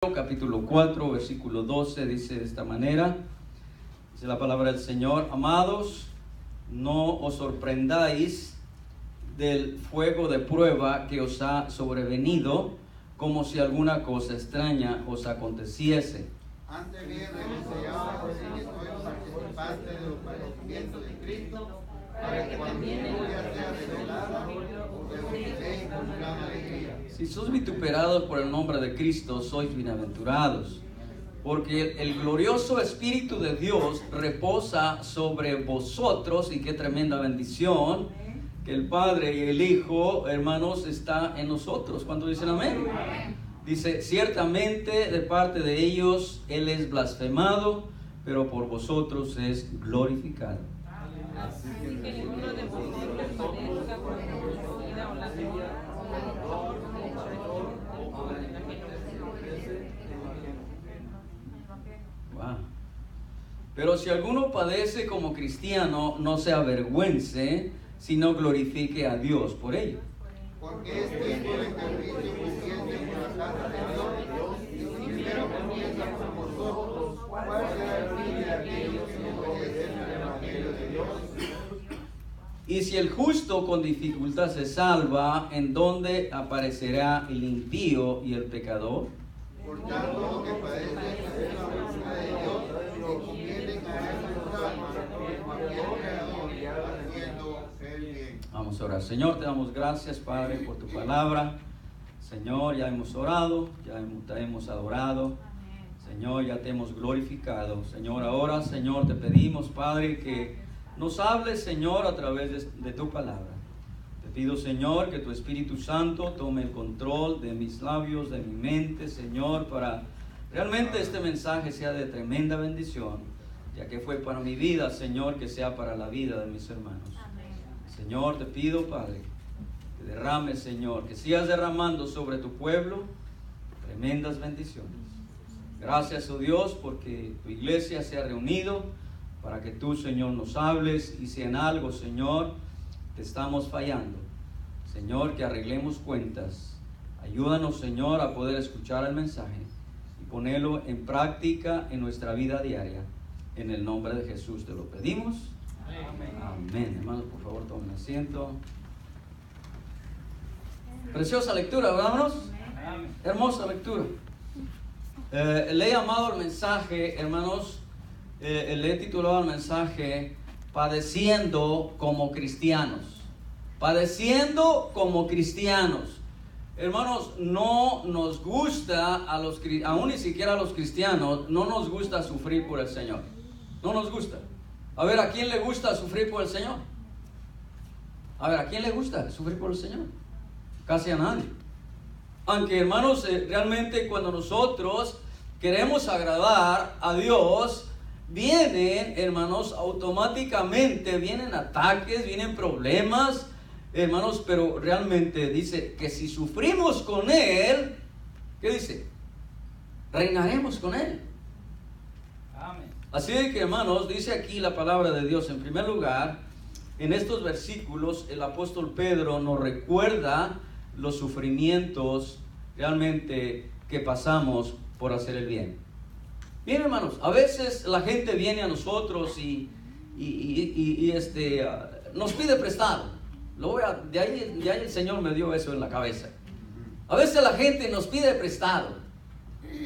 Capítulo 4, versículo 12, dice de esta manera, dice la palabra del Señor: amados, no os sorprendáis del fuego de prueba que os ha sobrevenido, como si alguna cosa extraña os aconteciese. Antes bien, deseaba que sois participantes de los padecimientos de Cristo, para que también en gloria sea revelada, os gocéis con gran alegría. Si sois vituperados por el nombre de Cristo, sois bienaventurados, porque el glorioso Espíritu de Dios reposa sobre vosotros, y qué tremenda bendición, que el Padre y el Hijo, hermanos, está en nosotros. ¿Cuántos dicen amén? Dice: ciertamente de parte de ellos Él es blasfemado, pero por vosotros es glorificado. Así que ninguno de vosotros padezca por vida o la Wow. Pero si alguno padece como cristiano, no se avergüence, sino glorifique a Dios por ello. Porque es tiempo de servicio suficiente por la casa de Dios, y primero comienza por vosotros, cuál será el fin de aquellos que no obedecen al Evangelio de Dios. Y si el justo con dificultad se salva, ¿en dónde aparecerá el impío y el pecador? Por tanto, lo que padecen es la voluntad de Dios, que conviene caer en sus almas, como aquel creador, haciendo el bien. Vamos a orar. Señor, te damos gracias, Padre, por tu palabra. Señor, ya hemos orado, te hemos adorado. Señor, ya te hemos glorificado. Señor, ahora, Señor, te pedimos, Padre, que nos hables, Señor, a través de tu palabra. Te pido, Señor, que tu Espíritu Santo tome el control de mis labios, de mi mente, Señor, para realmente este mensaje sea de tremenda bendición, ya que fue para mi vida, Señor, que sea para la vida de mis hermanos. Señor, te pido, Padre, que derrames, Señor, que sigas derramando sobre tu pueblo tremendas bendiciones. Gracias, oh Dios, porque tu iglesia se ha reunido para que tú, Señor, nos hables, y si en algo, Señor, te estamos fallando, Señor, que arreglemos cuentas. Ayúdanos, Señor, a poder escuchar el mensaje y ponerlo en práctica en nuestra vida diaria. En el nombre de Jesús te lo pedimos. Amén. Hermanos, por favor, tomen asiento. Preciosa lectura, ¿verdad? Hermosa lectura. Le he llamado al mensaje, hermanos, le he titulado al mensaje: padeciendo como cristianos. Padeciendo como cristianos. Hermanos, no nos gusta, aún ni siquiera a los cristianos, no nos gusta sufrir por el Señor. No nos gusta. A ver, ¿a quién le gusta sufrir por el Señor? A ver, ¿a quién le gusta sufrir por el Señor? Casi a nadie. Aunque, hermanos, realmente cuando nosotros queremos agradar a Dios, vienen, hermanos, automáticamente vienen ataques, vienen problemas, hermanos, pero realmente dice que si sufrimos con Él, ¿qué dice? Reinaremos con Él. Amén. Así de que, hermanos, dice aquí la palabra de Dios. En primer lugar, en estos versículos, el apóstol Pedro nos recuerda los sufrimientos realmente que pasamos por hacer el bien. Bien, hermanos, a veces la gente viene a nosotros y nos pide prestado. De ahí el Señor me dio eso en la cabeza. A veces la gente nos pide prestado.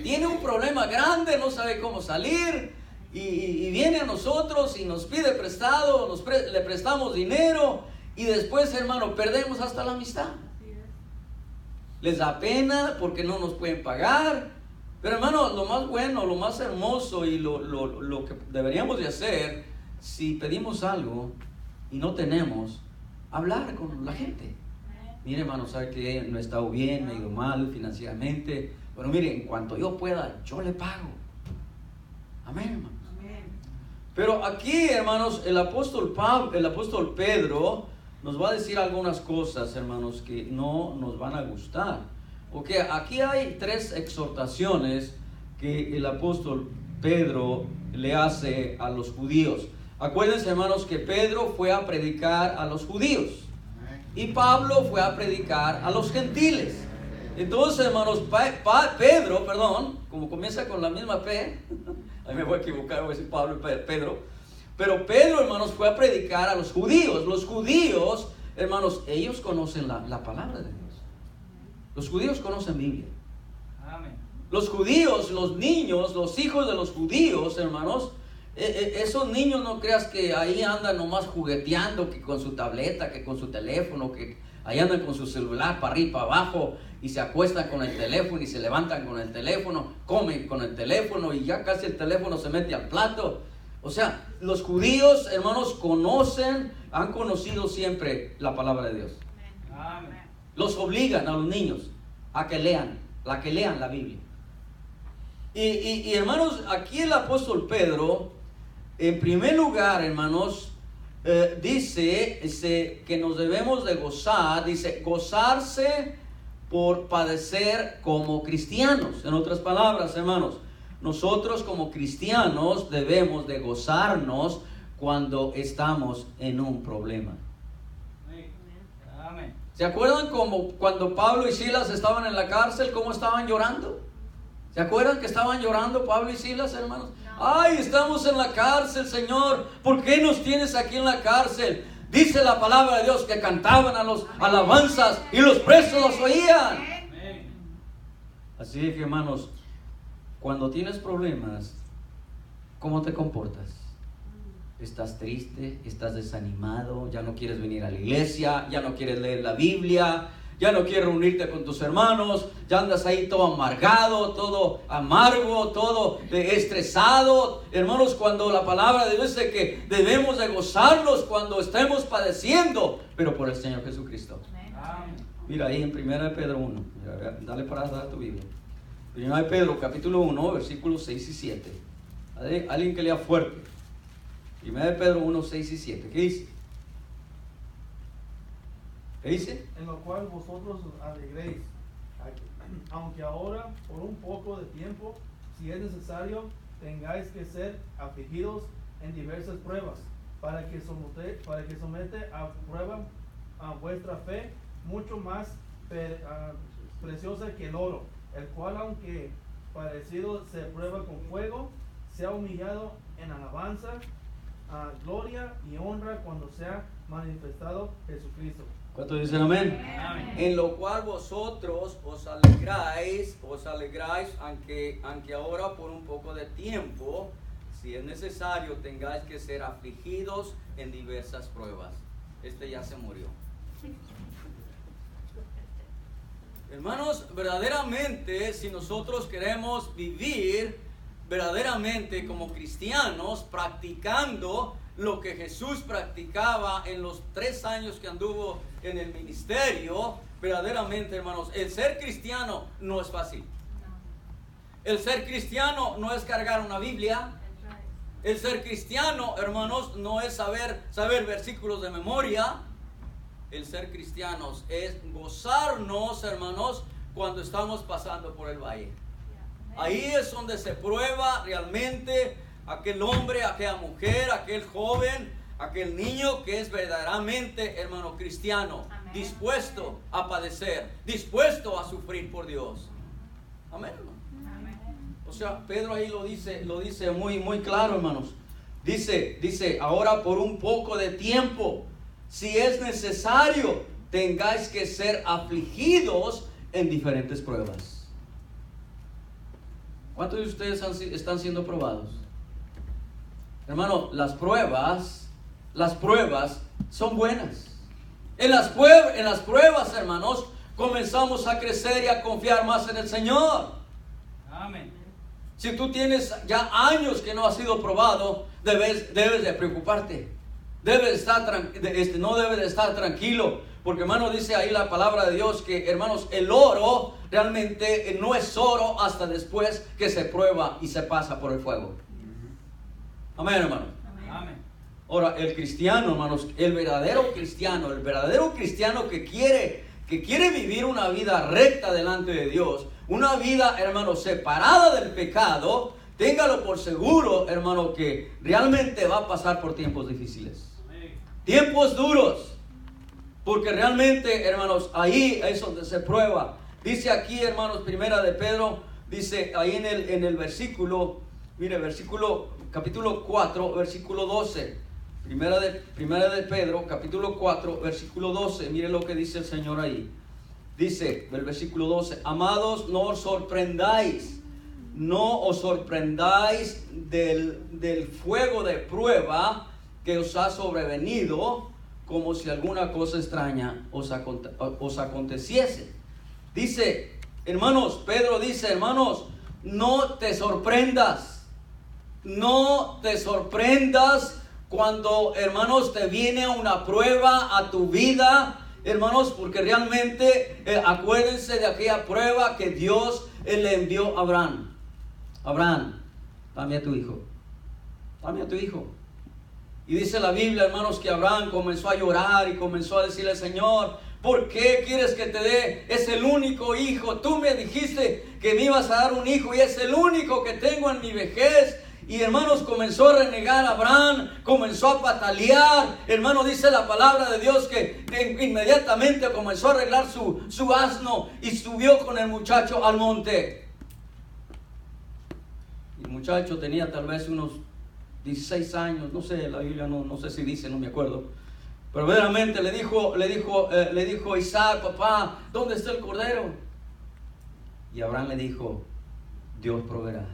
Tiene un problema grande, no sabe cómo salir, y viene a nosotros y nos pide prestado, le prestamos dinero, y después, hermano, perdemos hasta la amistad. Les da pena porque no nos pueden pagar. Pero, hermano, lo más bueno, lo más hermoso y lo que deberíamos de hacer, si pedimos algo y no tenemos, hablar con la gente. Mire, hermano, sabe que no he estado bien, me he ido mal financieramente, pero mire, en cuanto yo pueda, yo le pago. Amén, hermano. Pero aquí, hermanos, el apóstol Pedro nos va a decir algunas cosas, hermanos, que no nos van a gustar. Porque aquí hay tres exhortaciones que el apóstol Pedro le hace a los judíos. Acuérdense, hermanos, que Pedro fue a predicar a los judíos y Pablo fue a predicar a los gentiles. Entonces, hermanos, Pedro, como comienza con la misma P, ahí me voy a equivocar, voy a decir Pablo y Pedro, pero Pedro, hermanos, fue a predicar a los judíos. Los judíos, hermanos, ellos conocen la palabra de Dios. Los judíos conocen Biblia. Amén. Los judíos, los niños, los hijos de los judíos, hermanos, esos niños no creas que ahí andan nomás jugueteando, que con su tableta, que con su teléfono, que ahí andan con su celular para arriba y para abajo y se acuestan con el teléfono y se levantan con el teléfono, comen con el teléfono y ya casi el teléfono se mete al plato. O sea, los judíos, hermanos, han conocido siempre la palabra de Dios. Amén. Los obligan a los niños a que lean la Biblia. Y hermanos, aquí el apóstol Pedro, en primer lugar, hermanos, dice que nos debemos de gozar, dice gozarse por padecer como cristianos. En otras palabras, hermanos, nosotros como cristianos debemos de gozarnos cuando estamos en un problema. Amén. ¿Se acuerdan como cuando Pablo y Silas estaban en la cárcel, cómo estaban llorando? ¿Se acuerdan que estaban llorando Pablo y Silas, hermanos? Ay, estamos en la cárcel, Señor. ¿Por qué nos tienes aquí en la cárcel? Dice la palabra de Dios que cantaban a los alabanzas y los presos los oían. Amén. Así que, hermanos, cuando tienes problemas, ¿cómo te comportas? ¿Estás triste? ¿Estás desanimado? ¿Ya no quieres venir a la iglesia? ¿Ya no quieres leer la Biblia? ¿Ya no quieres reunirte con tus hermanos? ¿Ya andas ahí todo amargado, todo amargo, todo estresado? Hermanos, cuando la palabra de Dios dice que debemos de gozarnos cuando estemos padeciendo, pero por el Señor Jesucristo. Amén. Mira ahí en 1 Pedro 1. Mira, dale para atrás tu Biblia. 1 Pedro capítulo 1, versículos 6 y 7. Alguien que lea fuerte. 1 Pedro 1, 6 y 7. ¿Qué dice? ¿Qué dice? En lo cual vosotros os alegréis, aunque ahora por un poco de tiempo, si es necesario, tengáis que ser afligidos en diversas pruebas, para que somete a prueba a vuestra fe, mucho más preciosa que el oro, el cual aunque parecido se prueba con fuego, sea humillado en alabanza, gloria y honra cuando sea manifestado Jesucristo. ¿Cuántos dicen amén? Amén. En lo cual vosotros os alegráis, aunque ahora por un poco de tiempo, si es necesario, tengáis que ser afligidos en diversas pruebas. Este ya se murió. Hermanos, verdaderamente, si nosotros queremos vivir verdaderamente como cristianos, practicando lo que Jesús practicaba en los 3 años que anduvo en el ministerio, verdaderamente, hermanos, el ser cristiano no es fácil. El ser cristiano no es cargar una Biblia. El ser cristiano, hermanos, no es saber versículos de memoria. El ser cristianos es gozarnos, hermanos, cuando estamos pasando por el valle. Ahí es donde se prueba realmente aquel hombre, aquella mujer, aquel joven, aquel niño que es verdaderamente, hermano, cristiano. Amén. Dispuesto a padecer, dispuesto a sufrir por Dios. Amén, hermano. Amén. O sea, Pedro ahí lo dice muy, muy claro, hermanos. Dice, ahora por un poco de tiempo, si es necesario, tengáis que ser afligidos en diferentes pruebas. ¿Cuántos de ustedes están siendo probados? Hermano, las pruebas son buenas. En las pruebas, hermanos, comenzamos a crecer y a confiar más en el Señor. Amén. Si tú tienes ya años que no has sido probado, debes de preocuparte. No debes de estar tranquilo. Porque, hermano, dice ahí la palabra de Dios que, hermanos, el oro realmente no es oro hasta después que se prueba y se pasa por el fuego. Amén, hermano. Amén. Ahora, el cristiano, hermanos, el verdadero cristiano que quiere vivir una vida recta delante de Dios, una vida, hermano, separada del pecado, téngalo por seguro, hermano, que realmente va a pasar por tiempos difíciles. Amén. Tiempos duros. Porque realmente, hermanos, ahí es donde se prueba Dice aquí, hermanos, primera de Pedro, dice ahí en el versículo, mire, capítulo 4, versículo 12. Primera de Pedro, capítulo 4, versículo 12. Mire lo que dice el Señor ahí. Dice el versículo 12: amados, no os sorprendáis del fuego de prueba que os ha sobrevenido, como si alguna cosa extraña os aconteciese. Dice, hermanos, Pedro dice, hermanos, no te sorprendas cuando, hermanos, te viene una prueba a tu vida, hermanos, porque realmente acuérdense de aquella prueba que Dios le envió a Abraham. Abraham, dame a tu hijo. Y dice la Biblia, hermanos, que Abraham comenzó a llorar y comenzó a decirle: Señor, ¿por qué quieres que te dé? Es el único hijo. Tú me dijiste que me ibas a dar un hijo y es el único que tengo en mi vejez. Y, hermanos, comenzó a renegar a Abraham, comenzó a patalear. Hermano, dice la palabra de Dios que inmediatamente comenzó a arreglar su asno y subió con el muchacho al monte. Y el muchacho tenía tal vez unos 16 años, no sé, la Biblia no sé si dice, no me acuerdo. Pero verdaderamente le dijo Isaac: papá, ¿dónde está el cordero? Y Abraham le dijo: Dios proveerá.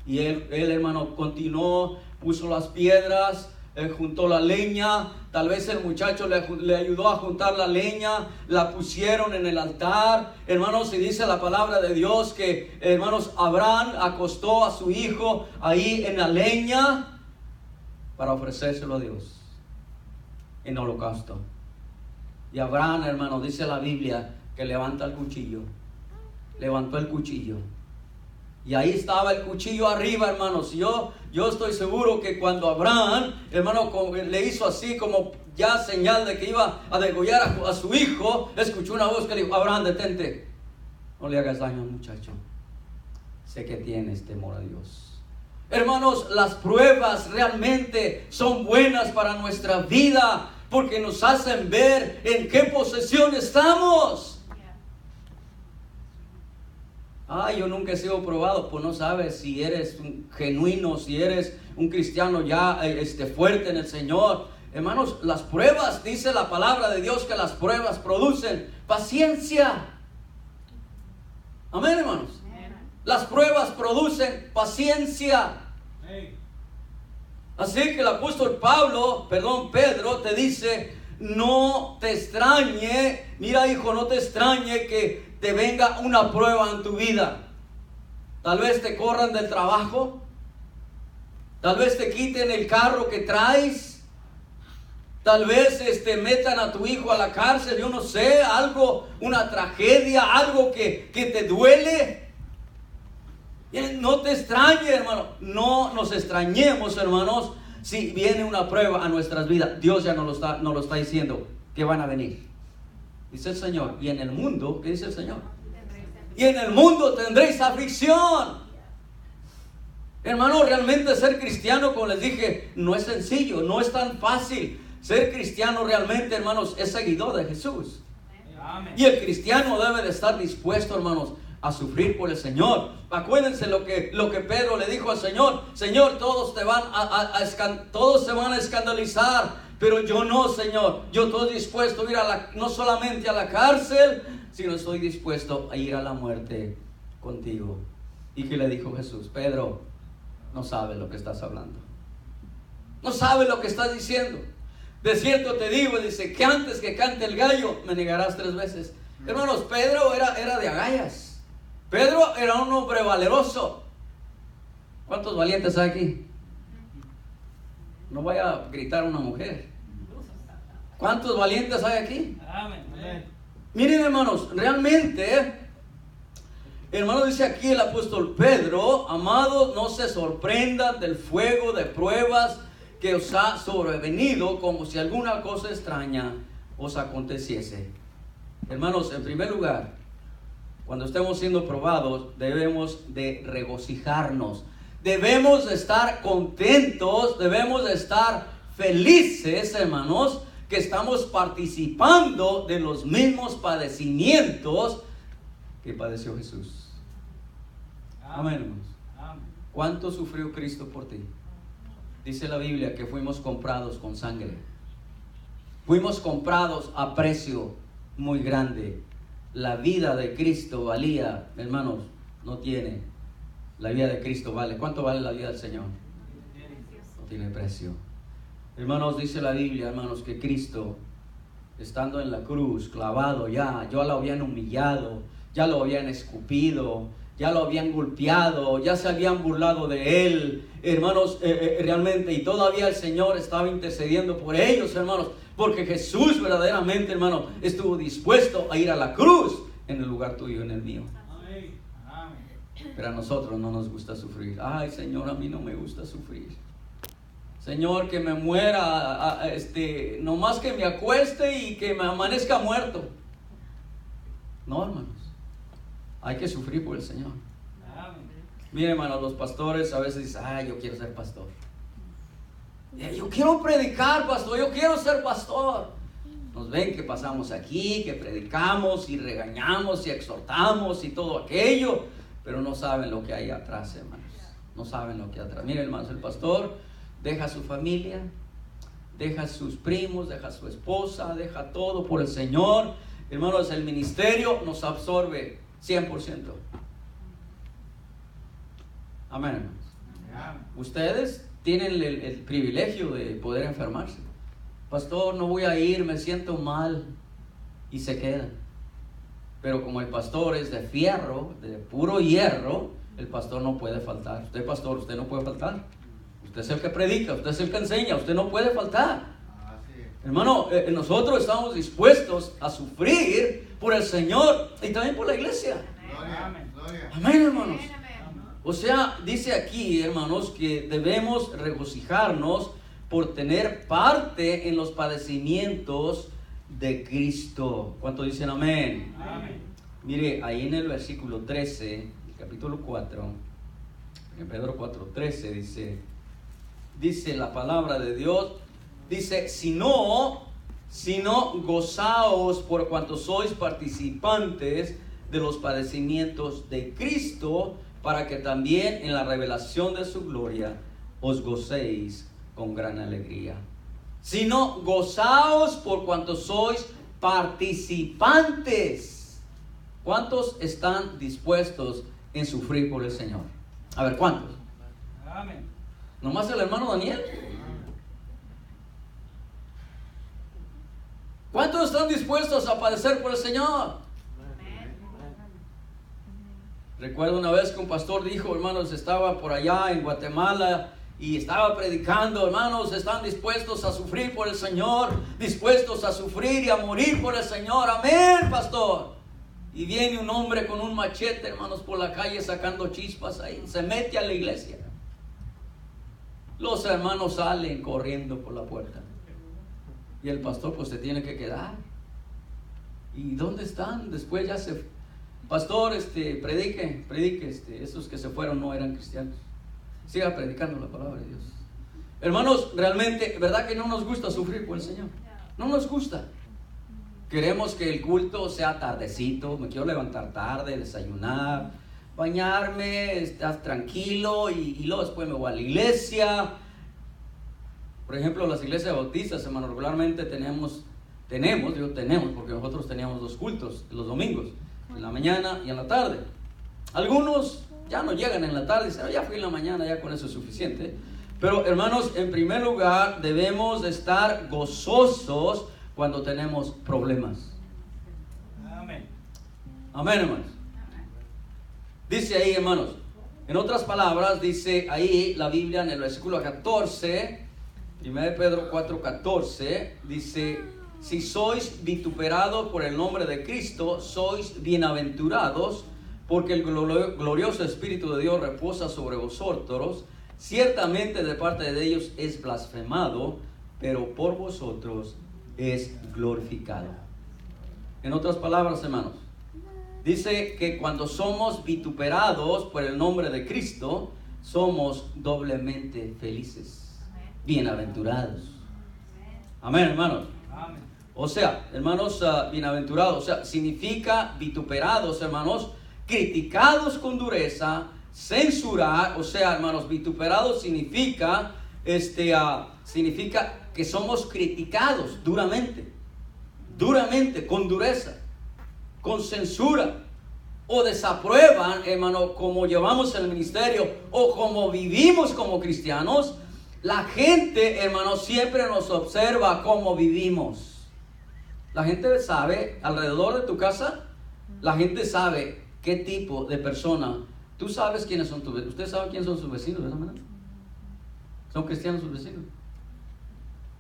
Y él, hermano, continuó, puso las piedras, juntó la leña. Tal vez el muchacho le ayudó a juntar la leña, la pusieron en el altar. Hermanos, y dice la palabra de Dios que, hermanos, Abraham acostó a su hijo ahí en la leña para ofrecérselo a Dios en holocausto. Y Abraham, hermano, dice la Biblia que levantó el cuchillo. Y ahí estaba el cuchillo arriba, hermanos. Yo estoy seguro que cuando Abraham, hermano, le hizo así como ya señal de que iba a degollar a su hijo, escuchó una voz que le dijo: Abraham, detente, no le hagas daño al muchacho, sé que tienes temor a Dios. Hermanos, las pruebas realmente son buenas para nuestra vida, porque nos hacen ver en qué posesión estamos. Yo nunca he sido probado. Pues no sabes si eres un genuino, si eres un cristiano ya fuerte en el Señor. Hermanos, las pruebas, dice la palabra de Dios que las pruebas producen paciencia. Amén, hermanos. Las pruebas producen paciencia. Así que el apóstol Pedro te dice: no te extrañe, mira, hijo, no te extrañe que te venga una prueba en tu vida. Tal vez te corran del trabajo, tal vez te quiten el carro que traes, tal vez metan a tu hijo a la cárcel, yo no sé, algo, una tragedia, algo que te duele. No te extrañe, hermano, no nos extrañemos, hermanos, si viene una prueba a nuestras vidas. Dios ya nos lo está diciendo que van a venir. Dice el Señor: y en el mundo, ¿qué dice el Señor? Y en el mundo tendréis aflicción. Hermano, realmente ser cristiano, como les dije, no es sencillo, no es tan fácil. Ser cristiano realmente, hermanos, es seguidor de Jesús. Amén. Y el cristiano debe de estar dispuesto, hermanos, a sufrir por el Señor. Acuérdense lo que Pedro le dijo al Señor: Señor, todos se van a escandalizar, pero yo no, Señor. Yo estoy dispuesto a ir no solamente a la cárcel, sino estoy dispuesto a ir a la muerte contigo. ¿Y qué le dijo Jesús? Pedro, no sabes lo que estás hablando. No sabes lo que estás diciendo. De cierto te digo, dice, que antes que cante el gallo, me negarás 3 veces. Hermanos, Pedro era de agallas. Pedro era un hombre valeroso. ¿Cuántos valientes hay aquí? No vaya a gritar una mujer. ¿Cuántos valientes hay aquí? Amén. Miren, hermanos, realmente, hermano, dice aquí el apóstol Pedro: amados, no se sorprendan del fuego de pruebas que os ha sobrevenido, como si alguna cosa extraña os aconteciese. Hermanos, en primer lugar, cuando estemos siendo probados, debemos de regocijarnos. Debemos de estar contentos, debemos de estar felices, hermanos, que estamos participando de los mismos padecimientos que padeció Jesús. Amén, hermanos. Amén. ¿Cuánto sufrió Cristo por ti? Dice la Biblia que fuimos comprados con sangre. Fuimos comprados a precio muy grande. La vida de Cristo valía, hermanos, no tiene. La vida de Cristo vale. ¿Cuánto vale la vida del Señor? No tiene precio. Hermanos, dice la Biblia, hermanos, que Cristo, estando en la cruz, clavado ya lo habían humillado, ya lo habían escupido, ya lo habían golpeado, ya se habían burlado de él, hermanos, realmente, y todavía el Señor estaba intercediendo por ellos, hermanos, porque Jesús verdaderamente, hermano, estuvo dispuesto a ir a la cruz en el lugar tuyo y en el mío. Amén. Amén. Pero a nosotros no nos gusta sufrir. Ay, Señor, a mí no me gusta sufrir. Señor, que me muera, nomás que me acueste y que me amanezca muerto. No, hermanos, hay que sufrir por el Señor. Amén. Miren, hermanos, los pastores a veces dicen, ay, yo quiero ser pastor. Yo quiero predicar, pastor, yo quiero ser pastor. Nos ven que pasamos aquí, que predicamos y regañamos y exhortamos y todo aquello, pero no saben lo que hay atrás, hermanos. No saben lo que hay atrás. Miren, hermanos, el pastor deja a su familia, deja a sus primos, deja a su esposa, deja todo por el Señor. Hermanos, el ministerio nos absorbe 100%. Amén, hermanos. Amén. Ustedes tienen el privilegio de poder enfermarse. Pastor, no voy a ir, me siento mal. Y se quedan. Pero como el pastor es de fierro, de puro hierro, el pastor no puede faltar. Usted, pastor, usted no puede faltar. Usted es el que predica, usted es el que enseña, usted no puede faltar. Hermano, nosotros estamos dispuestos a sufrir por el Señor y también por la iglesia. Amén. Amén, hermanos. O sea, dice aquí, hermanos, que debemos regocijarnos por tener parte en los padecimientos de Cristo. ¿Cuántos dicen amén? Amén. Mire, ahí en el versículo 13, el capítulo 4, en Pedro 4:13 dice la palabra de Dios, dice, si no, gozaos por cuanto sois participantes de los padecimientos de Cristo, para que también en la revelación de su gloria os gocéis con gran alegría. Sino gozaos por cuanto sois participantes. ¿Cuántos están dispuestos en sufrir por el Señor? A ver, ¿cuántos? Amén. ¿Nomás el hermano Daniel? ¿Cuántos están dispuestos a padecer por el Señor? Recuerdo una vez que un pastor dijo, hermanos, estaba por allá en Guatemala y estaba predicando, hermanos, están dispuestos a sufrir por el Señor, dispuestos a sufrir y a morir por el Señor. Amén, pastor. Y viene un hombre con un machete, hermanos, por la calle sacando chispas ahí, se mete a la iglesia. Los hermanos salen corriendo por la puerta y el pastor pues se tiene que quedar. ¿Y dónde están? Después ya se... Pastor, predique, esos que se fueron no eran cristianos. Siga predicando la palabra de Dios. Hermanos, realmente, ¿verdad que no nos gusta sufrir por el Señor? No nos gusta. Queremos que el culto sea tardecito, me quiero levantar tarde, desayunar, bañarme, estar tranquilo y luego después me voy a la iglesia. Por ejemplo, las iglesias bautistas, hermanos, regularmente tenemos porque nosotros teníamos 2 cultos los domingos, en la mañana y en la tarde. Algunos ya no llegan en la tarde, dicen, ya fui en la mañana, ya con eso es suficiente. Pero hermanos, en primer lugar debemos de estar gozosos cuando tenemos problemas. Amén. Amén, hermanos. Dice ahí, hermanos, en otras palabras, dice ahí la Biblia en el versículo 14, 1 Pedro 4:14, dice, si sois vituperados por el nombre de Cristo, sois bienaventurados, porque el glorioso Espíritu de Dios reposa sobre vosotros. Ciertamente de parte de ellos es blasfemado, pero por vosotros es glorificado. En otras palabras, hermanos, dice que cuando somos vituperados por el nombre de Cristo, somos doblemente felices, bienaventurados. Amén, hermanos. Amén. O sea, hermanos, bienaventurados, o sea, significa vituperados, hermanos, criticados con dureza, censurar, o sea, hermanos, vituperados significa, significa que somos criticados duramente, con dureza, con censura, o desaprueban, hermano, como llevamos el ministerio, o como vivimos como cristianos. La gente, hermano, siempre nos observa cómo vivimos. La gente sabe, alrededor de tu casa, la gente sabe qué tipo de persona. Tú sabes quiénes son tus vecinos. Usted sabe quiénes son sus vecinos, ¿verdad? Son cristianos sus vecinos.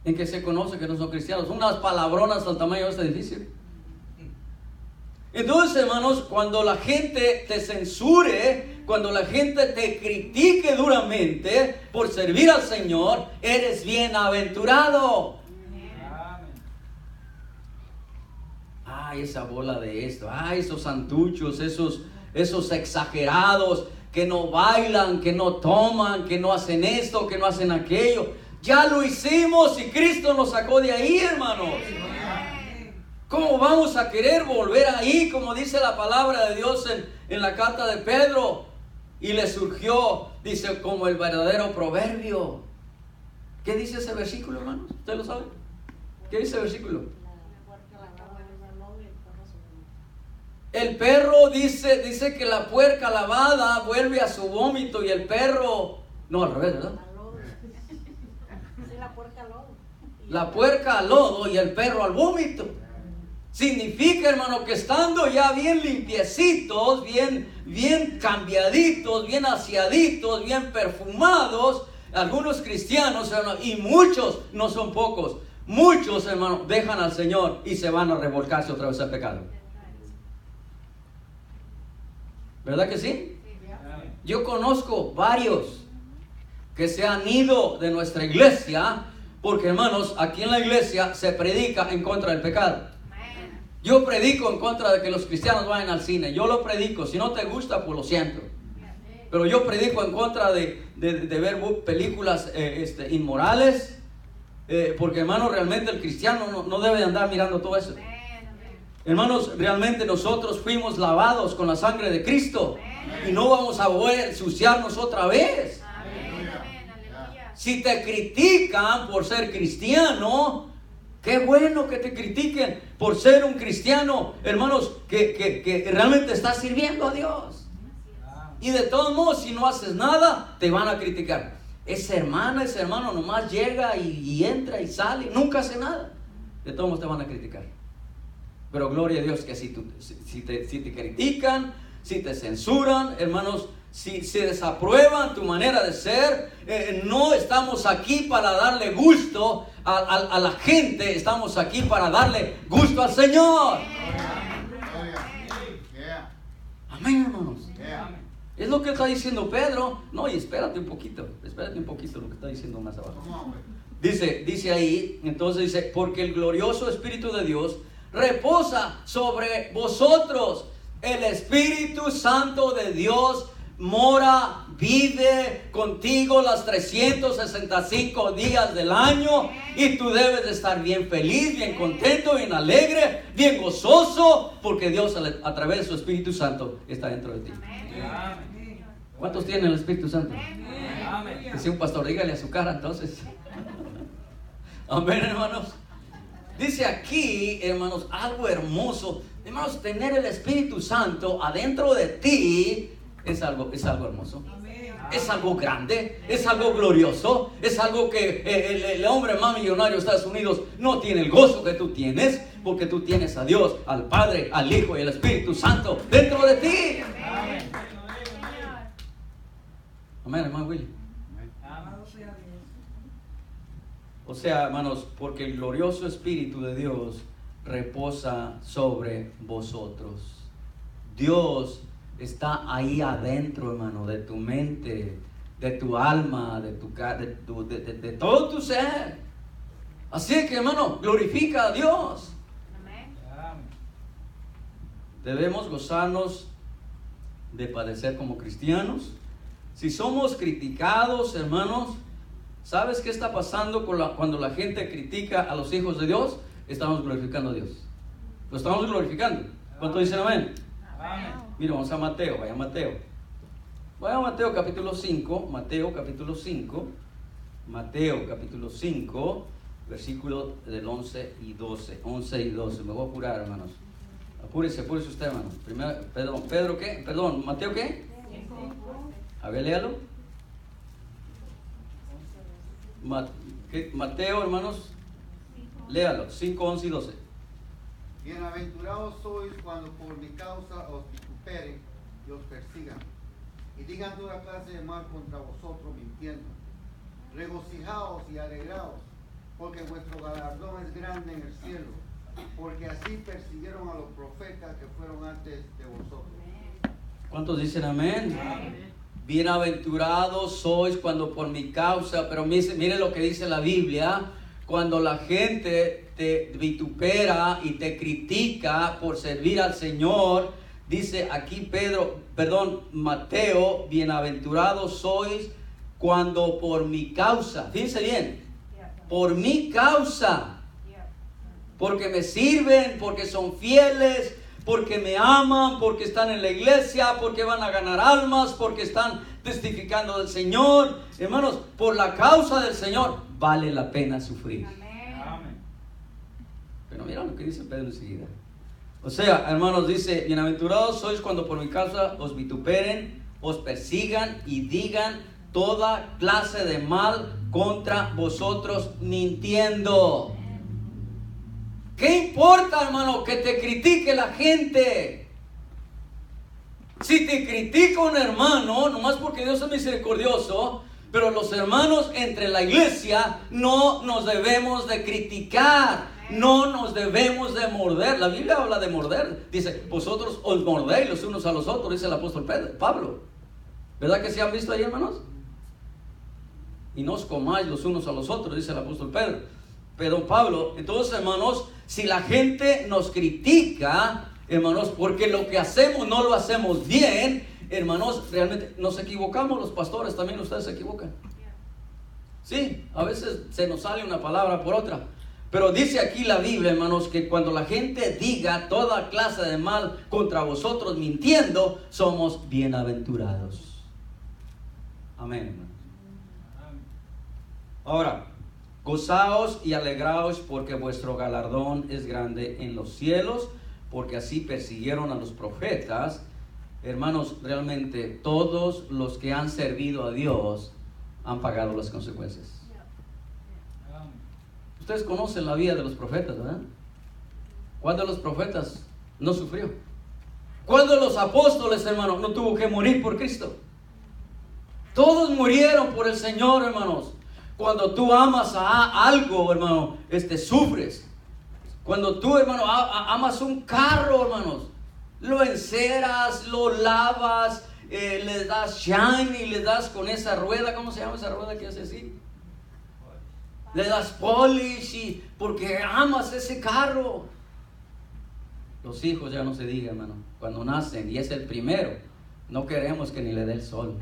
En que se conoce que no son cristianos. Unas palabronas al tamaño de este edificio. Entonces, hermanos, cuando la gente te censure, cuando la gente te critique duramente por servir al Señor, eres bienaventurado. Ay, esa bola de esto, ay, esos santuchos, esos exagerados que no bailan, que no toman, que no hacen esto, que no hacen aquello. Ya lo hicimos y Cristo nos sacó de ahí, hermanos. ¿Cómo vamos a querer volver ahí? Como dice la palabra de Dios en la carta de Pedro. Y le surgió, dice, como el verdadero proverbio. ¿Qué dice ese versículo, hermanos? ¿Usted lo sabe? ¿Qué dice el versículo? El perro dice que la puerca lavada vuelve a su vómito y el perro... No, al revés, ¿verdad? La puerca al lodo y el perro al vómito. Significa, hermano, que estando ya bien limpiecitos, bien cambiaditos, bien aseaditos, bien perfumados, algunos cristianos, hermano, y muchos, no son pocos, muchos, hermano, dejan al Señor y se van a revolcarse otra vez al pecado. ¿Verdad que sí? Yo conozco varios que se han ido de nuestra iglesia porque, hermanos, aquí en la iglesia se predica en contra del pecado. Yo predico en contra de que los cristianos vayan al cine. Yo lo predico. Si no te gusta, pues lo siento. Pero yo predico en contra de ver películas inmorales. Porque, hermanos, realmente el cristiano no debe andar mirando todo eso. Hermanos, realmente nosotros fuimos lavados con la sangre de Cristo. Y no vamos a volver a ensuciarnos otra vez. Si te critican por ser cristiano, qué bueno que te critiquen por ser un cristiano, hermanos, que realmente estás sirviendo a Dios. Y de todos modos, si no haces nada, te van a criticar. Esa hermana, ese hermano nomás llega y entra y sale, nunca hace nada. De todos modos te van a criticar. Pero gloria a Dios que si te critican, si te censuran, hermanos, si se desaprueban tu manera de ser, no estamos aquí para darle gusto a la gente, estamos aquí para darle gusto al Señor. Amén, hermanos. Es lo que está diciendo Pedro. No, y espérate un poquito lo que está diciendo más abajo. Dice ahí, entonces dice, porque el glorioso Espíritu de Dios reposa sobre vosotros. El Espíritu Santo de Dios mora, vive contigo los 365 días del año, y tú debes de estar bien feliz, bien contento, bien alegre, bien gozoso, porque Dios a través de su Espíritu Santo está dentro de ti. ¿Cuántos tienen el Espíritu Santo? Si un pastor, dígale a su cara entonces. Amén, hermanos. Dice aquí, hermanos, algo hermoso. Hermanos, tener el Espíritu Santo adentro de ti es algo hermoso. Es algo grande, es algo glorioso, es algo que el hombre más millonario de Estados Unidos no tiene el gozo que tú tienes, porque tú tienes a Dios, al Padre, al Hijo y al Espíritu Santo dentro de ti. Amén, hermano Willy. O sea, hermanos, porque el glorioso Espíritu de Dios reposa sobre vosotros. Dios está ahí adentro, hermano, de tu mente, de tu alma, de todo tu ser. Así que, hermano, glorifica a Dios. Debemos gozarnos de padecer como cristianos. Si somos criticados, hermanos, ¿sabes qué está pasando cuando la gente critica a los hijos de Dios? estamos glorificando a Dios. Lo estamos glorificando. ¿Cuánto dicen amén? Amén. Mira, vamos a Mateo, vaya a Mateo. Vaya a Mateo capítulo 5, Mateo capítulo 5, Mateo capítulo 5, versículo del 11 y 12. 11 y 12. Me voy a apurar, hermanos. Apúrese usted, hermano. Primero, Pedro, ¿qué? Perdón, ¿Mateo qué? A ver, léalo. Mateo, hermanos, léalo. 5, 11 y 12. Bienaventurados sois cuando por mi causa os vituperen y os persigan, y digan toda clase de mal contra vosotros mintiendo. Regocijaos y alegraos, porque vuestro galardón es grande en el cielo, porque así persiguieron a los profetas que fueron antes de vosotros. ¿Cuántos dicen amén? Bienaventurados sois cuando por mi causa, pero mire lo que dice la Biblia, cuando la gente te vitupera y te critica por servir al Señor, dice aquí Mateo, bienaventurados sois cuando por mi causa, fíjense bien, por mi causa, porque me sirven, porque son fieles, porque me aman, porque están en la iglesia, porque van a ganar almas, porque están testificando del Señor. Hermanos, por la causa del Señor vale la pena sufrir. Amén. Pero mira lo que dice Pedro enseguida. O sea, hermanos, dice, bienaventurados sois cuando por mi causa os vituperen, os persigan y digan toda clase de mal contra vosotros mintiendo. ¿Qué importa, hermano, que te critique la gente? Si te critica un hermano, nomás porque Dios es misericordioso, pero los hermanos entre la iglesia no nos debemos de criticar, no nos debemos de morder. La Biblia habla de morder, dice, vosotros os mordéis los unos a los otros, dice el apóstol Pablo. ¿Verdad que se han visto ahí, hermanos? Y no os comáis los unos a los otros, dice el apóstol Pablo. Entonces, hermanos, si la gente nos critica, hermanos, porque lo que hacemos no lo hacemos bien, hermanos, realmente nos equivocamos. Los pastores también, ustedes se equivocan. Sí, a veces se nos sale una palabra por otra. Pero dice aquí la Biblia, hermanos, que cuando la gente diga toda clase de mal contra vosotros mintiendo, somos bienaventurados. Amén, hermanos. Ahora, gozaos y alegraos porque vuestro galardón es grande en los cielos, porque así persiguieron a los profetas. Hermanos, realmente todos los que han servido a Dios han pagado las consecuencias. Ustedes conocen la vida de los profetas, ¿verdad? ¿Cuál de los profetas no sufrió? ¿Cuál de los apóstoles, hermanos, no tuvo que morir por Cristo? Todos murieron por el Señor, hermanos. Cuando tú amas a algo, hermano, sufres. Cuando tú, hermano, amas un carro, hermanos, lo enceras, lo lavas, le das shine y le das con esa rueda, ¿cómo se llama esa rueda que hace así? Le das polish porque amas ese carro. Los hijos ya no se diga, hermano. Cuando nacen y es el primero, no queremos que ni le dé el sol.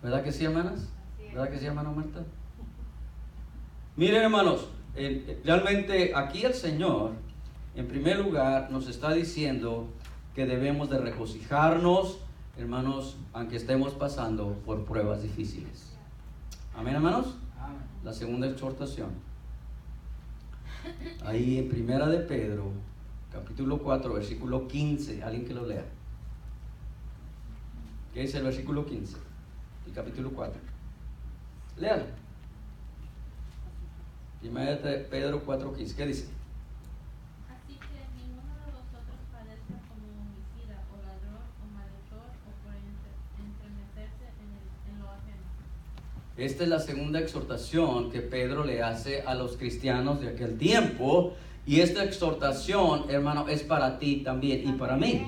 ¿Verdad que sí, hermanas? ¿Verdad que sí, hermano Marta? Miren, hermanos, realmente aquí el Señor, en primer lugar, nos está diciendo que debemos de regocijarnos, hermanos, aunque estemos pasando por pruebas difíciles. Amén, hermanos. Amén. La segunda exhortación. Ahí en Primera de Pedro, capítulo 4, versículo 15. Alguien que lo lea. ¿Qué dice el versículo 15? El capítulo 4. Léalo. Primera de Pedro 4:15. ¿Qué dice? Así que ninguno de vosotros padezca como homicida, o ladrón, o malhechor, o por entremeterse en lo ajeno. Esta es la segunda exhortación que Pedro le hace a los cristianos de aquel tiempo. Y esta exhortación, hermano, es para ti también y para mí.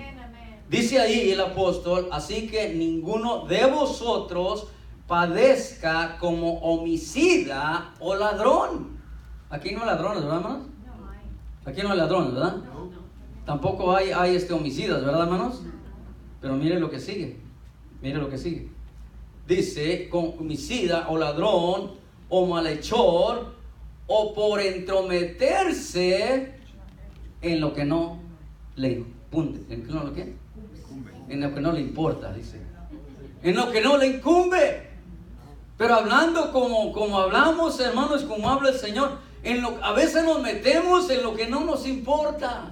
Dice ahí el apóstol, así que ninguno de vosotros padezca como homicida o ladrón. Aquí no hay ladrones, ¿verdad, hermanos? Aquí no hay ladrones, ¿verdad? Tampoco hay homicidas, ¿verdad, hermanos? Pero mire lo que sigue. Mire lo que sigue. Dice, con homicida o ladrón o malhechor o por entrometerse en lo que no le incumbe. ¿En lo que? En lo que no le importa, dice. En lo que no le incumbe. Pero hablando como hablamos, hermanos, como habla el Señor, a veces nos metemos en lo que no nos importa,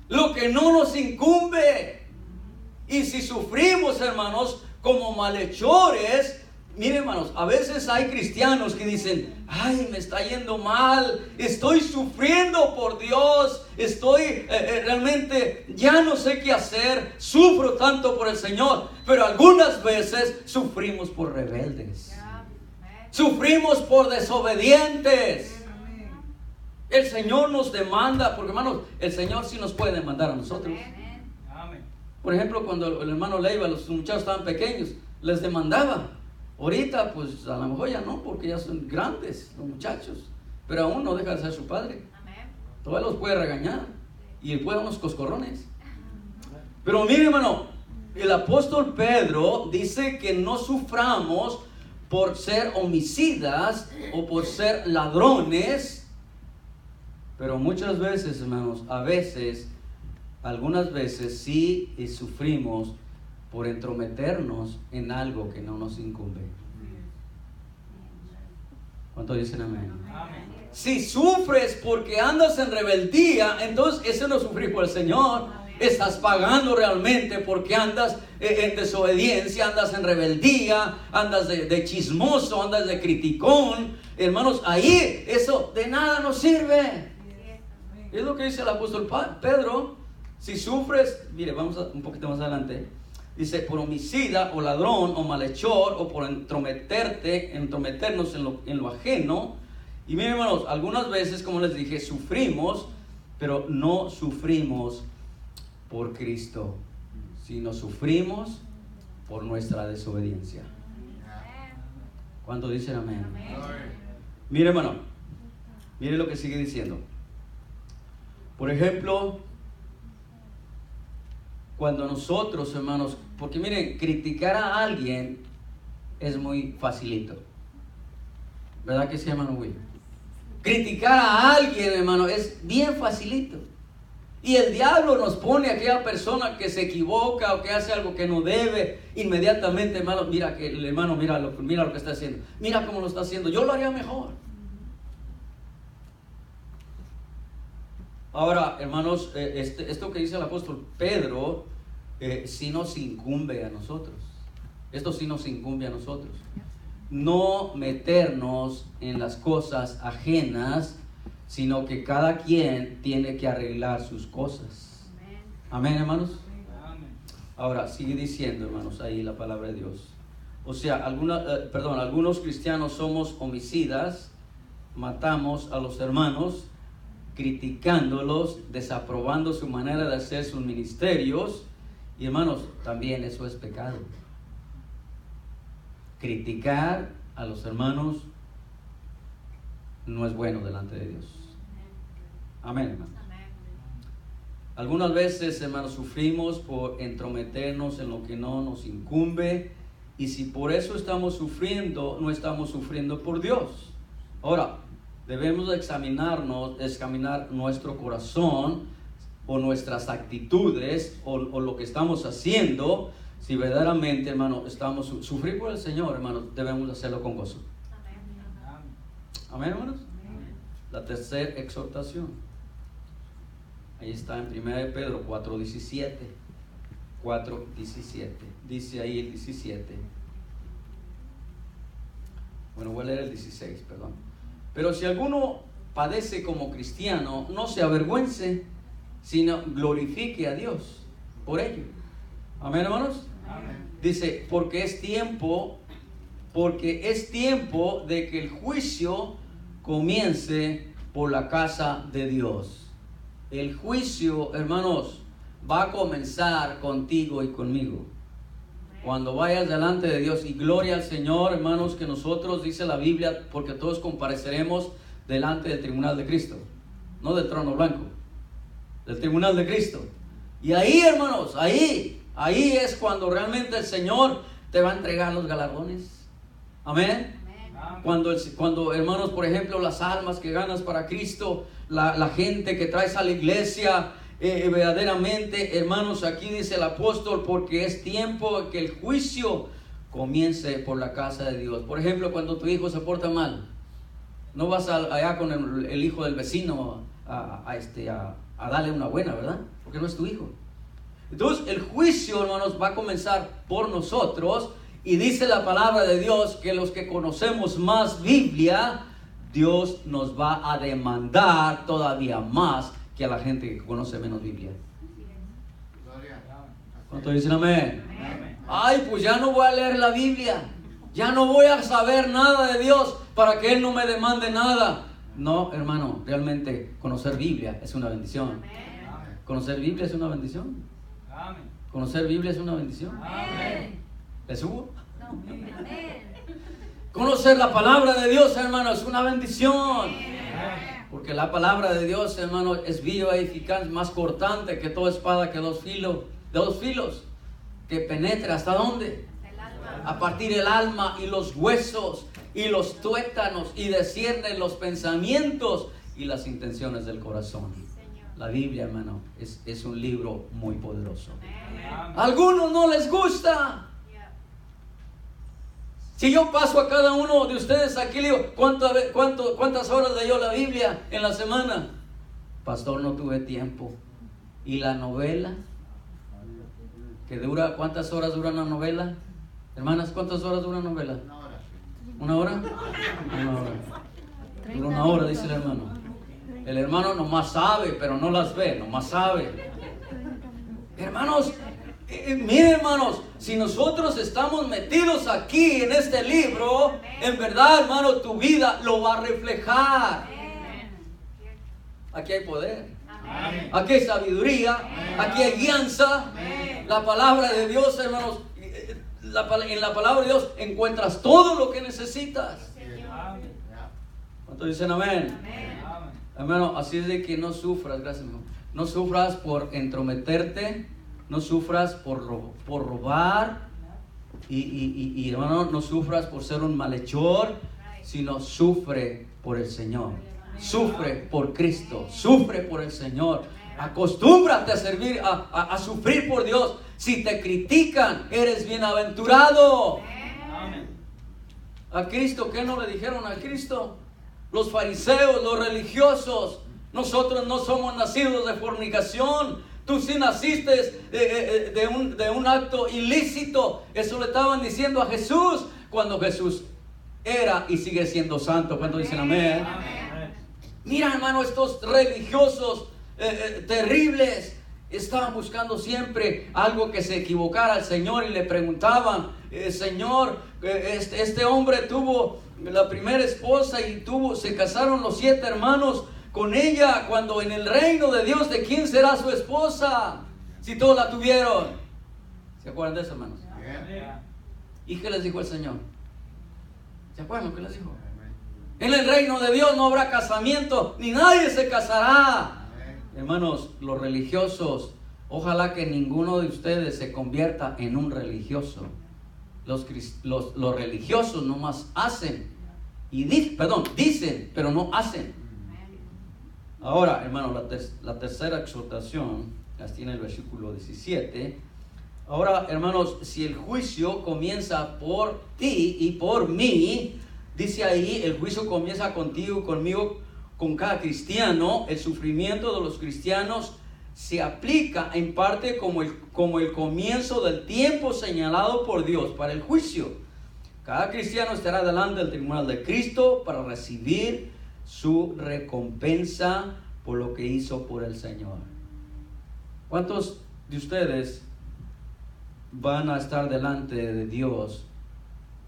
lo que no nos incumbe. Y si sufrimos, hermanos, como malhechores, miren, hermanos, a veces hay cristianos que dicen: ay, me está yendo mal, estoy sufriendo por Dios, estoy realmente, ya no sé qué hacer, sufro tanto por el Señor. Pero algunas veces sufrimos por rebeldes, sufrimos por desobedientes. El Señor nos demanda, porque hermanos, el Señor sí nos puede demandar a nosotros. Amén. Por ejemplo, cuando el hermano Leiva, los muchachos estaban pequeños, les demandaba. Ahorita, pues a lo mejor ya no, porque ya son grandes los muchachos, pero aún no deja de ser su padre. Todavía los puede regañar y puede unos coscorrones. Pero mire, hermano, el apóstol Pedro dice que no suframos por ser homicidas o por ser ladrones. Pero muchas veces, hermanos, algunas veces sí sufrimos por entrometernos en algo que no nos incumbe. ¿Cuántos dicen amén? Amén. Si sufres porque andas en rebeldía, entonces ese no es sufrir por el Señor. Estás pagando realmente porque andas en desobediencia, andas en rebeldía, andas de chismoso, andas de criticón. Hermanos, ahí eso de nada nos sirve. Es lo que dice el apóstol Pedro. Si sufres, mire, vamos un poquito más adelante. Dice, por homicida o ladrón o malhechor o por entrometernos en lo ajeno. Y miren, hermanos, algunas veces, como les dije, sufrimos, pero no sufrimos por Cristo, sino sufrimos por nuestra desobediencia. ¿Cuántos dicen amén? Mire, hermano, mire lo que sigue diciendo. Por ejemplo, cuando nosotros, hermanos, porque miren, criticar a alguien es muy facilito, ¿verdad que sí, hermano Will? Criticar a alguien, hermano, es bien facilito. Y el diablo nos pone a aquella persona que se equivoca o que hace algo que no debe, inmediatamente, hermano, mira lo que está haciendo, mira cómo lo está haciendo, yo lo haría mejor. Ahora, hermanos, esto que dice el apóstol Pedro, sí nos incumbe a nosotros. Esto sí nos incumbe a nosotros. No meternos en las cosas ajenas, sino que cada quien tiene que arreglar sus cosas. Amén, hermanos. Amén. Ahora, sigue diciendo, hermanos, ahí la palabra de Dios. O sea, algunos cristianos somos homicidas, matamos a los hermanos, criticándolos, desaprobando su manera de hacer sus ministerios. Y hermanos, también eso es pecado. Criticar a los hermanos no es bueno delante de Dios. Amén, hermanos. Algunas veces, hermanos, sufrimos por entrometernos en lo que no nos incumbe. Y si por eso estamos sufriendo, no estamos sufriendo por Dios. Ahora, debemos examinar nuestro corazón o nuestras actitudes o lo que estamos haciendo. Si verdaderamente, hermano, estamos sufrir por el Señor, hermano, debemos hacerlo con gozo. Amén, hermanos. La tercera exhortación, ahí está en 1 Pedro 4:17. 4:17. Dice ahí el 17. Bueno, voy a leer el 16, perdón. Pero si alguno padece como cristiano, no se avergüence, sino glorifique a Dios por ello. Amén, hermanos. Amén. Dice, porque es tiempo de que el juicio comience por la casa de Dios. El juicio, hermanos, va a comenzar contigo y conmigo. Cuando vayas delante de Dios, y gloria al Señor, hermanos, que nosotros, dice la Biblia, porque todos compareceremos delante del tribunal de Cristo, no del trono blanco, del tribunal de Cristo. Y ahí, hermanos, ahí es cuando realmente el Señor te va a entregar los galardones. Amén. Cuando hermanos, por ejemplo, las almas que ganas para Cristo, la gente que traes a la iglesia, verdaderamente, hermanos, aquí dice el apóstol, porque es tiempo que el juicio comience por la casa de Dios. Por ejemplo, cuando tu hijo se porta mal, no vas allá con el hijo del vecino a darle una buena, ¿verdad? Porque no es tu hijo. Entonces el juicio, hermanos, va a comenzar por nosotros. Y dice la palabra de Dios que los que conocemos más Biblia, Dios nos va a demandar todavía más que a la gente que conoce menos Biblia. ¿Cuántos dicen amén? Ay, pues ya no voy a leer la Biblia, ya no voy a saber nada de Dios para que Él no me demande nada. No, hermano, realmente conocer Biblia es una bendición. Conocer Biblia es una bendición. Conocer Biblia es una bendición. ¿Le subo? Conocer la palabra de Dios, hermano, es una bendición. Porque la palabra de Dios, hermano, es viva y eficaz, más cortante que toda espada que dos filos, que penetra ¿hasta dónde? A partir del alma y los huesos y los tuétanos, y discierne los pensamientos y las intenciones del corazón. La Biblia, hermano, es un libro muy poderoso. A algunos no les gusta. Si yo paso a cada uno de ustedes aquí, le digo, ¿cuántas horas leyó la Biblia en la semana? Pastor, no tuve tiempo. ¿Y la novela? ¿Que dura? ¿Cuántas horas dura una novela? Hermanas, ¿cuántas horas dura una novela? ¿Una hora? Una hora. Dura una hora, dice el hermano. El hermano nomás sabe, pero no las ve, nomás sabe. Hermanos, miren, hermanos, si nosotros estamos metidos aquí en este libro, en verdad, hermano, tu vida lo va a reflejar. Aquí hay poder, aquí hay sabiduría, aquí hay guianza. La palabra de Dios, hermanos, en la palabra de Dios encuentras todo lo que necesitas. ¿Cuántos dicen amén? Hermano, así es de que no sufras, gracias, hermano. No sufras por entrometerte. No sufras por robar y hermano, no sufras por ser un malhechor, sino sufre por el Señor, sufre por Cristo, sufre por el Señor. Acostúmbrate a servir, a sufrir por Dios. Si te critican, eres bienaventurado. A Cristo, ¿qué no le dijeron a Cristo? Los fariseos, los religiosos: nosotros no somos nacidos de fornicación. Tú sí naciste de un acto ilícito. Eso le estaban diciendo a Jesús cuando Jesús era y sigue siendo santo. ¿Cuántos dicen amén? Mira, hermano, estos religiosos terribles estaban buscando siempre algo que se equivocara al Señor y le preguntaban: Señor, este hombre tuvo la primera esposa y se casaron los 7 hermanos con ella, cuando en el reino de Dios, ¿de quién será su esposa? Si todos la tuvieron. ¿Se acuerdan de eso, hermanos? ¿Y qué les dijo el Señor? ¿Se acuerdan lo que les dijo? En el reino de Dios no habrá casamiento, ni nadie se casará. Hermanos, los religiosos, ojalá que ninguno de ustedes se convierta en un religioso. Los religiosos nomás hacen dicen, pero no hacen. Ahora, hermano, la tercera exhortación, las tiene el versículo 17. Ahora, hermanos, si el juicio comienza por ti y por mí, dice ahí, el juicio comienza contigo, conmigo, con cada cristiano. El sufrimiento de los cristianos se aplica en parte como el comienzo del tiempo señalado por Dios para el juicio. Cada cristiano estará delante del tribunal de Cristo para recibir su recompensa por lo que hizo por el Señor. ¿Cuántos de ustedes van a estar delante de Dios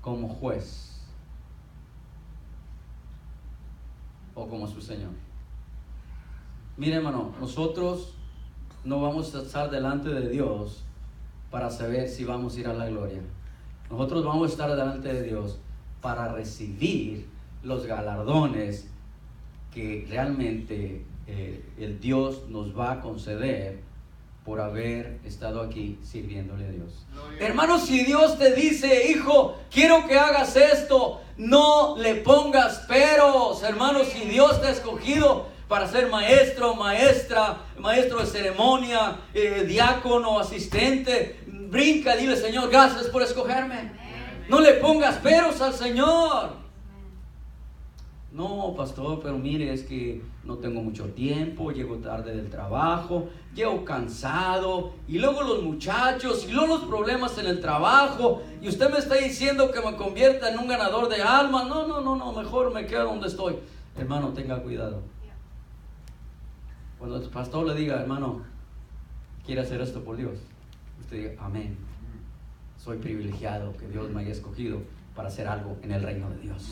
como juez o como su Señor? Mire, hermano, nosotros no vamos a estar delante de Dios para saber si vamos a ir a la gloria. Nosotros vamos a estar delante de Dios para recibir los galardones que realmente el Dios nos va a conceder por haber estado aquí sirviéndole a Dios. Hermano, si Dios te dice, hijo, quiero que hagas esto, no le pongas peros. Hermano, si Dios te ha escogido para ser maestro, maestra, maestro de ceremonia, diácono, asistente, brinca, dile, Señor, gracias por escogerme. No le pongas peros al Señor. No, pastor, pero mire, es que no tengo mucho tiempo, llego tarde del trabajo, llego cansado, y luego los muchachos, y luego los problemas en el trabajo, y usted me está diciendo que me convierta en un ganador de almas. No, mejor me quedo donde estoy. Hermano, tenga cuidado. Cuando el pastor le diga, hermano, quiere hacer esto por Dios, usted diga, amén. Soy privilegiado que Dios me haya escogido para hacer algo en el reino de Dios.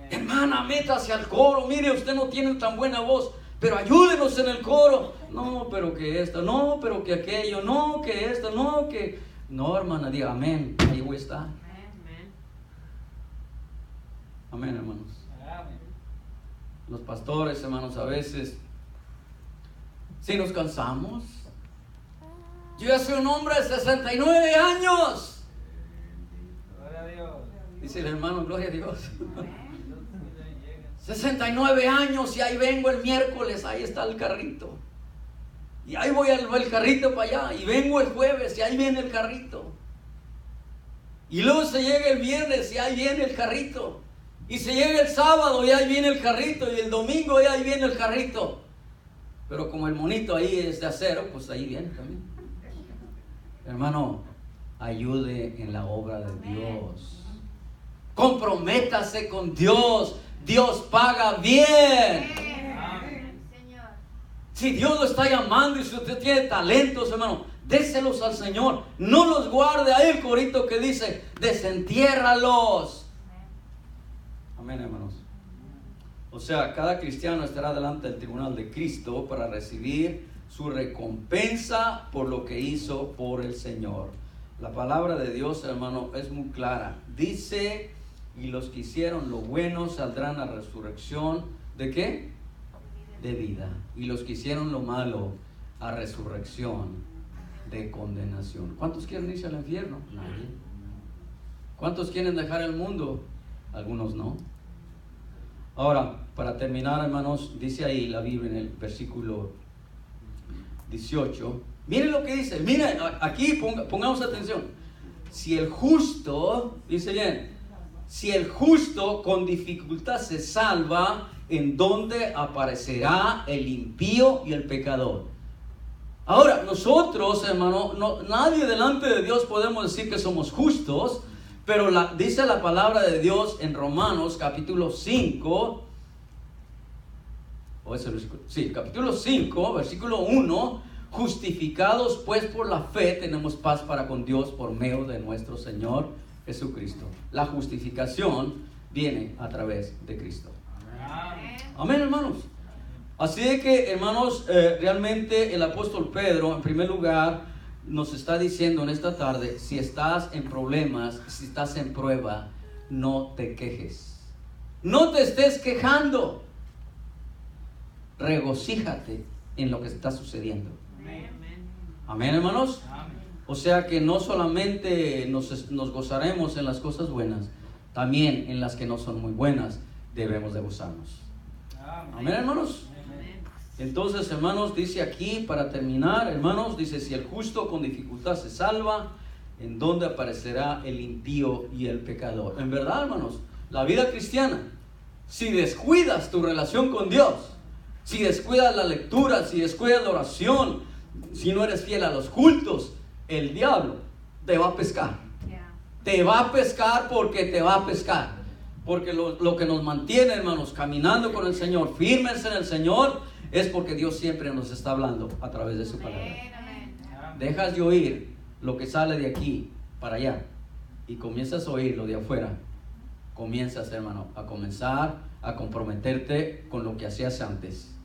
Hermana, métase al coro. Mire, usted no tiene tan buena voz, pero ayúdenos en el coro. No, pero que esto, no, pero que aquello, no, que esto, no, que... No, hermana, diga amén. Ahí voy a estar. Amén, hermanos. Los pastores, hermanos, a veces si nos cansamos. Yo ya soy un hombre de 69 años. Gloria a Dios. Dice el hermano, gloria a Dios. 69 años y ahí vengo el miércoles, ahí está el carrito. Y ahí voy el carrito para allá. Y vengo el jueves y ahí viene el carrito. Y luego se llega el viernes y ahí viene el carrito. Y se llega el sábado y ahí viene el carrito. Y el domingo y ahí viene el carrito. Pero como el monito ahí es de acero, pues ahí viene también. Hermano, ayude en la obra de Dios. Comprométase con Dios. Dios paga bien. Si Dios lo está llamando y si usted tiene talentos, hermano, déselos al Señor. No los guarde. Hay el corito que dice, desentiérralos. Amén, hermanos. O sea, cada cristiano estará delante del tribunal de Cristo para recibir su recompensa por lo que hizo por el Señor. La palabra de Dios, hermano, es muy clara. Dice, y los que hicieron lo bueno saldrán a resurrección. ¿De qué? De vida. Y los que hicieron lo malo a resurrección de condenación. ¿Cuántos quieren irse al infierno? Nadie. ¿Cuántos quieren dejar el mundo? Algunos no. Ahora, para terminar, hermanos, dice ahí la Biblia en el versículo 18. Miren lo que dice. Miren, aquí pongamos atención. Si el justo, dice bien, si el justo con dificultad se salva, ¿en dónde aparecerá el impío y el pecador? Ahora, nosotros, hermano, nadie delante de Dios podemos decir que somos justos, pero dice la palabra de Dios en Romanos capítulo 5, capítulo 5, versículo 1, justificados pues por la fe tenemos paz para con Dios por medio de nuestro Señor Jesucristo. La justificación viene a través de Cristo. Amén, hermanos. Así de que, hermanos, realmente el apóstol Pedro, en primer lugar, nos está diciendo en esta tarde, si estás en problemas, si estás en prueba, no te quejes. No te estés quejando. Regocíjate en lo que está sucediendo. Amén, hermanos. O sea que no solamente nos gozaremos en las cosas buenas, también en las que no son muy buenas debemos de gozarnos. Amén, hermanos. Entonces, hermanos, dice aquí, para terminar, hermanos, dice, si el justo con dificultad se salva, ¿en dónde aparecerá el impío y el pecador? En verdad, hermanos, la vida cristiana, si descuidas tu relación con Dios, si descuidas la lectura, si descuidas la oración, si no eres fiel a los cultos, el diablo te va a pescar. Te va a pescar porque te va a pescar. Porque lo que nos mantiene, hermanos, caminando con el Señor, firmes en el Señor, es porque Dios siempre nos está hablando a través de su palabra. Dejas de oír lo que sale de aquí para allá y comienzas a oír lo de afuera. Comienzas, hermano, a comenzar a comprometerte con lo que hacías antes.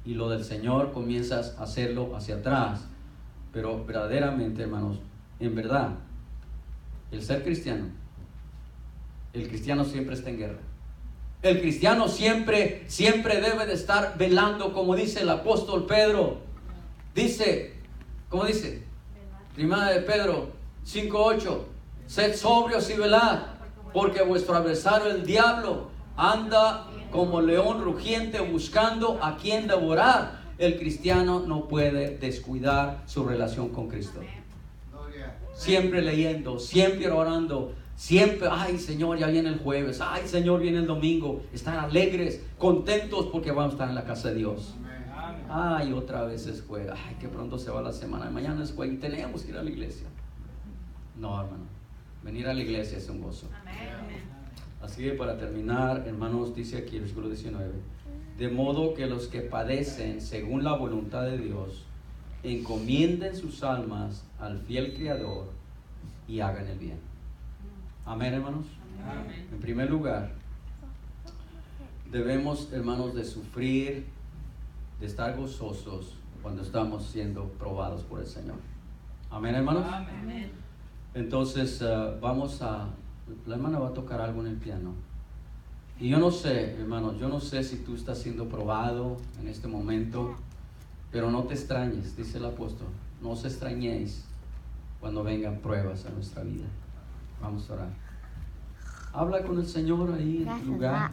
Y lo del Señor comienzas a hacerlo hacia atrás. Pero verdaderamente, hermanos, en verdad, el ser cristiano, el cristiano siempre está en guerra. El cristiano siempre debe de estar velando, como dice el apóstol Pedro. Dice, ¿Cómo dice? Primera de Pedro 5:8. Sed sobrios y velad, porque vuestro adversario el diablo anda como león rugiente buscando a quien devorar. El cristiano no puede descuidar su relación con Cristo. Siempre leyendo, siempre orando, siempre, ay Señor, ya viene el jueves, ay Señor, viene el domingo. Estar alegres, contentos porque vamos a estar en la casa de Dios. Ay, otra vez es jueves, ay, que pronto se va la semana, mañana es jueves y tenemos que ir a la iglesia. No, hermano, venir a la iglesia es un gozo. Así que para terminar, hermanos, dice aquí el versículo 19, de modo que los que padecen según la voluntad de Dios encomienden sus almas al fiel Creador y hagan el bien. Amén, hermanos. Amén. En primer lugar, debemos, hermanos, de sufrir, de estar gozosos cuando estamos siendo probados por el Señor. Amén, hermanos. Amén. Entonces la hermana va a tocar algo en el piano. Y yo no sé, hermanos, yo no sé si tú estás siendo probado en este momento, pero no te extrañes, dice el apóstol, no os extrañéis cuando vengan pruebas a nuestra vida. Vamos a orar. Habla con el Señor ahí en tu lugar.